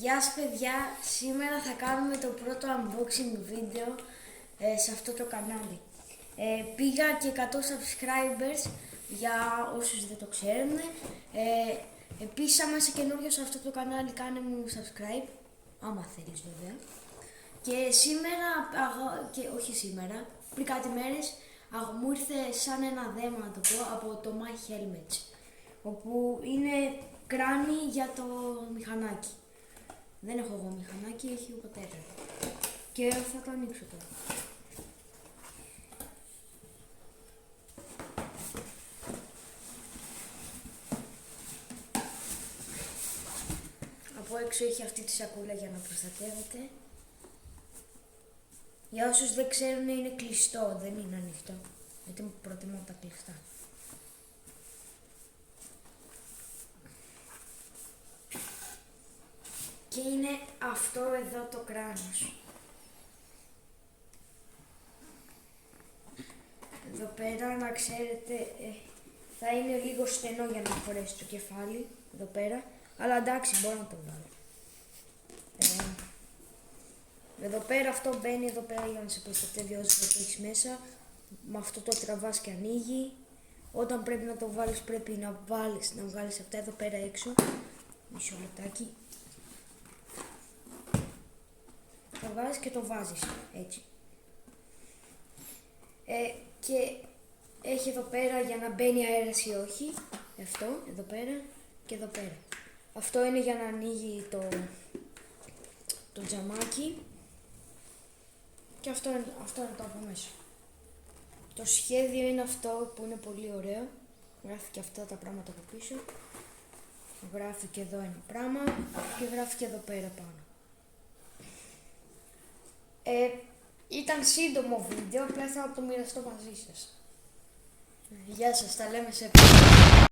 Γεια σας παιδιά, σήμερα θα κάνουμε το πρώτο unboxing βίντεο σε αυτό το κανάλι. Πήγα και 100 subscribers για όσους δεν το ξέρουν. Επίσης άμα είσαι καινούριος σε αυτό το κανάλι κάνε μου subscribe, άμα θέλεις βέβαια. Και σήμερα, όχι σήμερα, πριν κάτι μέρες μου ήρθε σαν ένα δέμα να το πω από το My Helmets, όπου είναι κράνη για το μηχανάκι. Δεν έχω εγώ μηχανάκι, έχει ο πατέρας. Και θα το ανοίξω τώρα. Από έξω έχει αυτή τη σακούλα για να προστατεύεται. Για όσους δεν ξέρουν είναι κλειστό, δεν είναι ανοιχτό. Γιατί προτιμώ τα κλειστά. Και είναι αυτό εδώ το κράνος. Εδώ πέρα να ξέρετε θα είναι λίγο στενό για να φορέσει το κεφάλι εδώ πέρα. Αλλά εντάξει μπορώ να το βάλω. Εδώ πέρα αυτό μπαίνει εδώ πέρα για να σε προστατεύει όσο το έχεις μέσα. Με αυτό το τραβάς και ανοίγει. Όταν πρέπει να το βάλεις πρέπει να βγάλεις αυτά εδώ πέρα έξω. Μισό λεπτάκι. Το βάζεις και το βάζεις έτσι. Και έχει εδώ πέρα για να μπαίνει αέρας ή όχι. Αυτό εδώ πέρα και εδώ πέρα. Αυτό είναι για να ανοίγει το τζαμάκι. Και αυτό είναι το από μέσα. Το σχέδιο είναι αυτό που είναι πολύ ωραίο. Γράφει και αυτά τα πράγματα από πίσω. Γράφει και εδώ ένα πράγμα και γράφει και εδώ πέρα πάνω. Ήταν σύντομο βίντεο, απλά θα το μοιραστώ μαζί σας. Γεια σας, τα λέμε σε επόμενο.